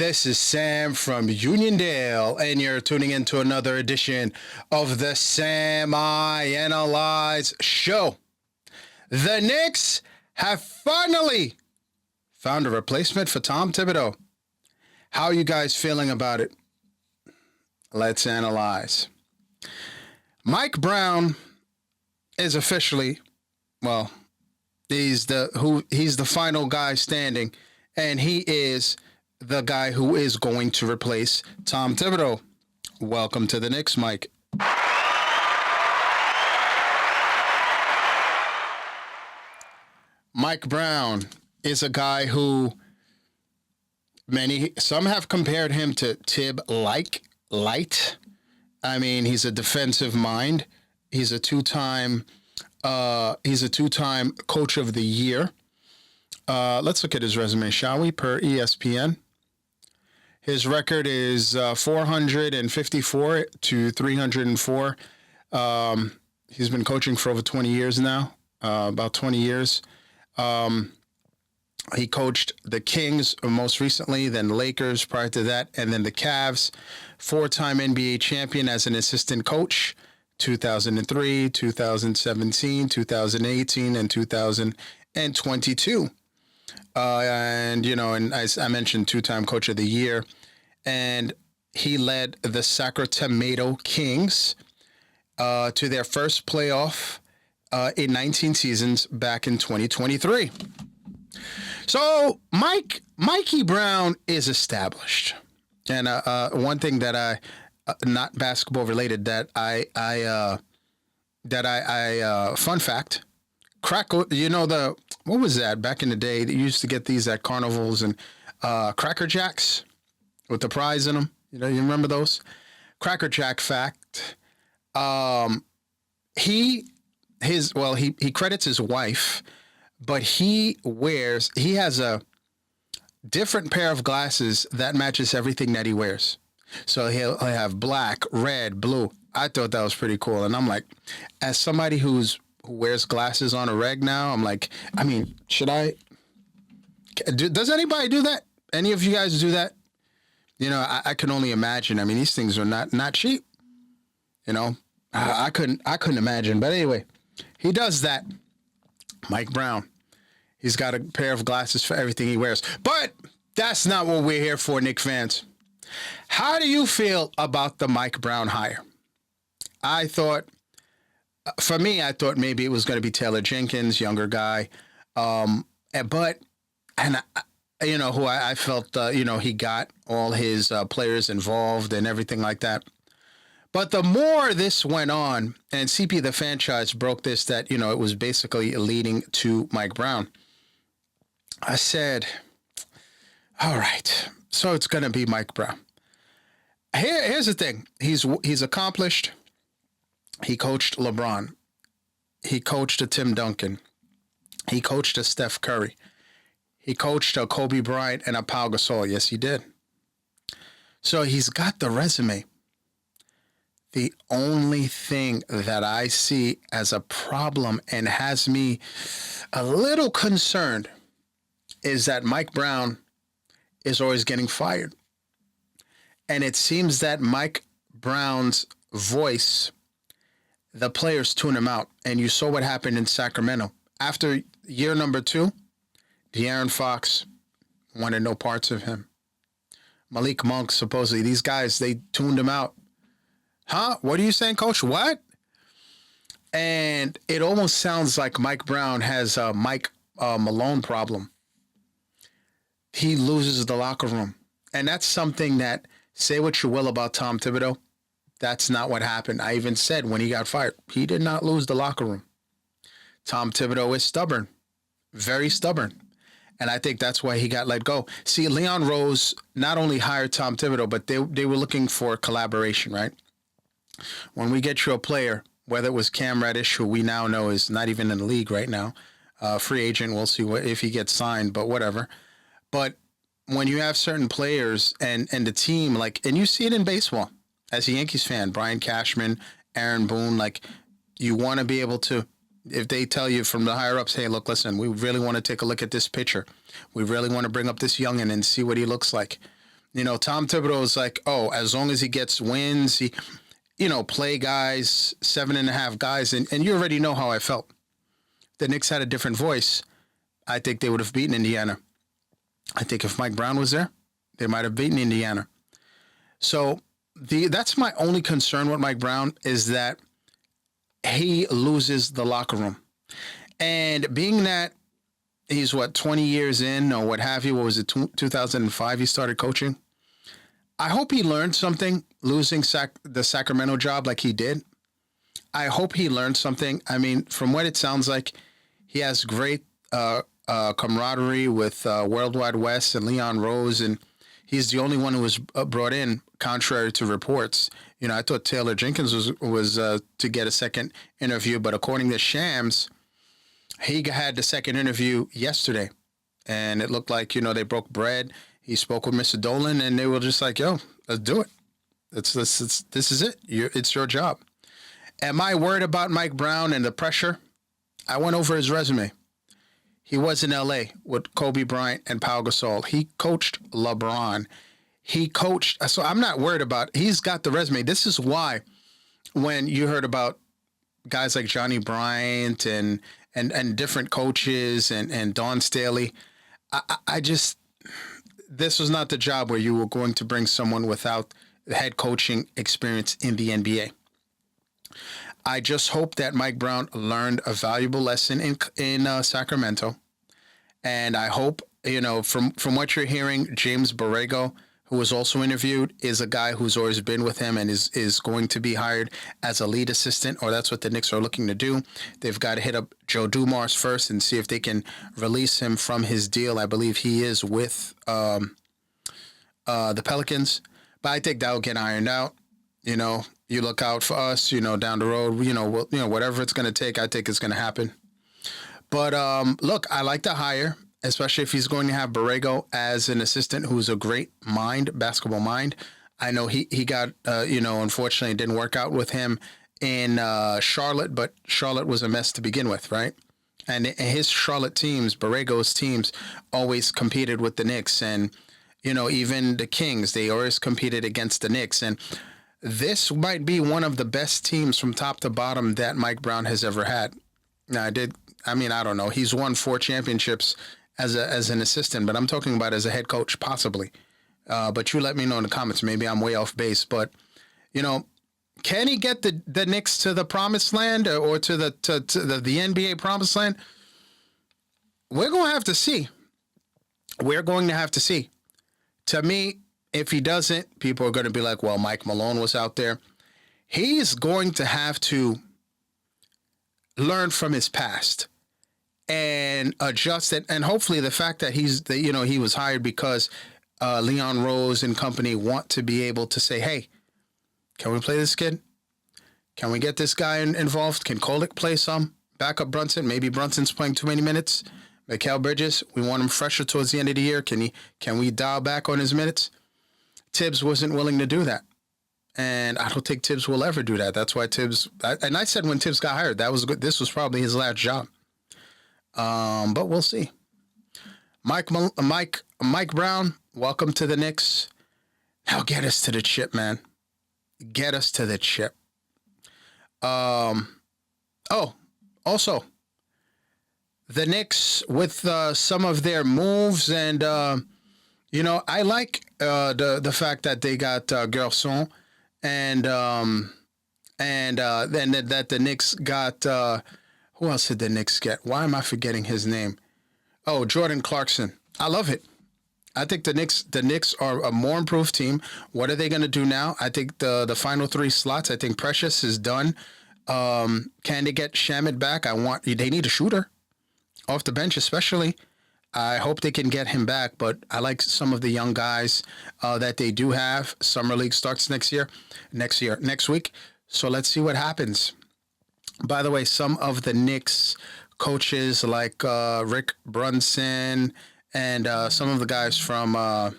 This is Sam from Uniondale, and you're tuning into another edition of the Sam I Analyze Show. The Knicks have finally found a replacement for Tom Thibodeau. How are you guys feeling about it? Let's analyze. Mike Brown is officially, well, he's the final guy standing, and he is the guy who is going to replace Tom Thibodeau. Welcome to the Knicks, Mike. Mike Brown is a guy who some have compared him to Tib light. I mean, he's a defensive mind. He's a two-time coach of the year. Let's look at his resume, shall we? Per ESPN, his record is 454 to 304. He's been coaching for over 20 years now, about 20 years. He coached the Kings most recently, then the Lakers prior to that, and then the Cavs. Four-time NBA champion as an assistant coach, 2003, 2017, 2018, and 2022. And as I mentioned, two-time coach of the year. And he led the Sacramento Kings to their first playoff in 19 seasons back in 2023. So Mikey Brown is established. And one thing that I, not basketball related, that I fun fact, what was that back in the day? They used to get these at carnivals and Cracker Jacks with the prize in them. You remember those? Cracker Jack fact. He credits his wife, but he has a different pair of glasses that matches everything that he wears. So he'll have black, red, blue. I thought that was pretty cool. And I'm like, as somebody who wears glasses on a reg now, I'm like, should I? Does anybody do that? Any of you guys do that? I can only imagine. These things are not cheap. I couldn't imagine. But anyway, he does that. Mike Brown. He's got a pair of glasses for everything he wears. But that's not what we're here for, Knicks fans. How do you feel about the Mike Brown hire? I thought maybe it was going to be Taylor Jenkins, younger guy. Who I felt, he got all his players involved and everything like that. But the more this went on, and CP the franchise broke this, that, it was basically leading to Mike Brown. I said, all right, so it's going to be Mike Brown. Here's the thing. He's accomplished. He coached LeBron. He coached a Tim Duncan. He coached a Steph Curry. He coached a Kobe Bryant and a Pau Gasol. Yes, he did. So he's got the resume. The only thing that I see as a problem and has me a little concerned is that Mike Brown is always getting fired. And it seems that Mike Brown's voice, the players tune him out. And you saw what happened in Sacramento. After year number 2, De'Aaron Fox wanted no parts of him. Malik Monk, supposedly, these guys, they tuned him out. Huh? What are you saying, Coach? What? And it almost sounds like Mike Brown has a Mike Malone problem. He loses the locker room. And that's something that, say what you will about Tom Thibodeau, that's not what happened. I even said when he got fired, he did not lose the locker room. Tom Thibodeau is stubborn, very stubborn. And I think that's why he got let go. See, Leon Rose not only hired Tom Thibodeau, but they were looking for collaboration, right? When we get you a player, whether it was Cam Reddish, who we now know is not even in the league right now, free agent, we'll see if he gets signed, but whatever. But when you have certain players and the team, and you see it in baseball, as a Yankees fan, Brian Cashman, Aaron Boone, you want to be able to, if they tell you from the higher ups, hey, look, listen, we really want to take a look at this pitcher. We really want to bring up this youngin and see what he looks like. Tom Thibodeau is like, oh, as long as he gets wins, he, play guys, 7.5 guys, and you already know how I felt. The Knicks had a different voice. I think they would have beaten Indiana. I think if Mike Brown was there, they might have beaten Indiana. So that's my only concern with Mike Brown, is that he loses the locker room. And being that he's 20 years in or what have you, what was it, 2005 he started coaching? I hope he learned something losing the Sacramento job like he did. I hope he learned something. I mean, from what it sounds like, he has great camaraderie with Worldwide West and Leon Rose, and he's the only one who was brought in, contrary to reports. I thought Taylor Jenkins was to get a second interview, but according to Shams, he had the second interview yesterday, and it looked like, they broke bread. He spoke with Mr. Dolan, and they were just like, yo, let's do it. This is it. It's your job. Am I worried about Mike Brown and the pressure? I went over his resume. He was in L.A. with Kobe Bryant and Pau Gasol. He coached LeBron. So I'm not worried about, he's got the resume. This is why when you heard about guys like Johnny Bryant and different coaches and Don Staley, I just, this was not the job where you were going to bring someone without head coaching experience in the NBA. I just hope that Mike Brown learned a valuable lesson in Sacramento. And I hope, from what you're hearing, James Borrego, who was also interviewed, is a guy who's always been with him and is going to be hired as a lead assistant, or that's what the Knicks are looking to do. They've got to hit up Joe Dumars first and see if they can release him from his deal. I believe he is with the Pelicans. But I think that'll get ironed out. You look out for us, down the road, whatever it's going to take, I think it's going to happen. But look, I like the hire, especially if he's going to have Borrego as an assistant who's a great basketball mind. I know he got, unfortunately it didn't work out with him in Charlotte, but Charlotte was a mess to begin with, right? And his Charlotte teams, Borrego's teams, always competed with the Knicks. And, even the Kings, they always competed against the Knicks. And this might be one of the best teams from top to bottom that Mike Brown has ever had. Now, I don't know. He's won 4 championships as an assistant, but I'm talking about as a head coach, possibly. But you let me know in the comments. Maybe I'm way off base. But, can he get the Knicks to the promised land or to the NBA promised land? We're going to have to see. We're going to have to see. To me, if he doesn't, people are going to be like, well, Mike Malone was out there. He's going to have to learn from his past and adjust it. And hopefully the fact that he was hired because Leon Rose and company want to be able to say, hey, can we play this kid? Can we get this guy involved? Can Kolek play some? Backup Brunson? Maybe Brunson's playing too many minutes. Mikal Bridges, we want him fresher towards the end of the year. Can we dial back on his minutes? Tibbs wasn't willing to do that. And I don't think Tibbs will ever do that. That's why I said when Tibbs got hired, that was good. This was probably his last job. But we'll see. Mike Brown, welcome to the Knicks. Now get us to the chip, man. Get us to the chip. Also, the Knicks with some of their moves, and I like the fact that they got Garçon, and then that the Knicks got who else did the Knicks get? Why am I forgetting his name? Oh, Jordan Clarkson. I love it. I think the Knicks are a more improved team. What are they going to do now? I think the final 3 slots. I think Precious is done. Can they get Shamet back? They need a shooter off the bench, especially. I hope they can get him back, but I like some of the young guys that they do have. Summer League starts next week. So let's see what happens. By the way, some of the Knicks coaches like Rick Brunson and some of the guys from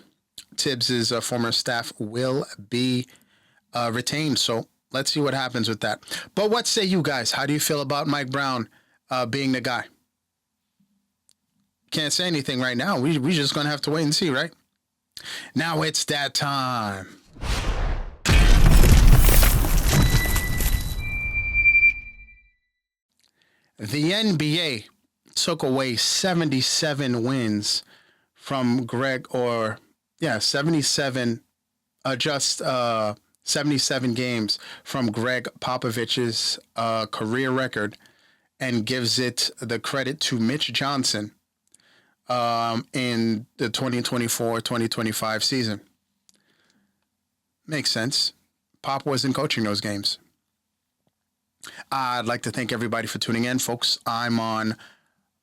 Tibbs' former staff will be retained. So let's see what happens with that. But what say you guys? How do you feel about Mike Brown being the guy? Can't say anything right now. We just going to have to wait and see, right? Now it's that time. The NBA took away 77 wins from 77 games from Greg Popovich's career record, and gives it the credit to Mitch Johnson in the 2024-2025 season. Makes sense. Pop wasn't coaching those games. I'd like to thank everybody for tuning in, folks. I'm on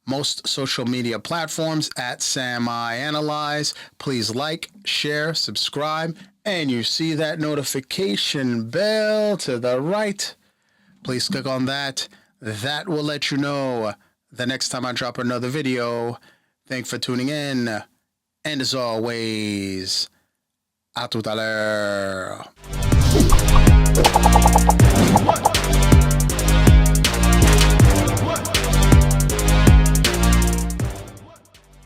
most social media platforms at SamIAnalyze. Please like, share, subscribe, and you see that notification bell to the right. Please click on that. That will let you know the next time I drop another video. Thanks for tuning in. And as always, à tout à l'heure.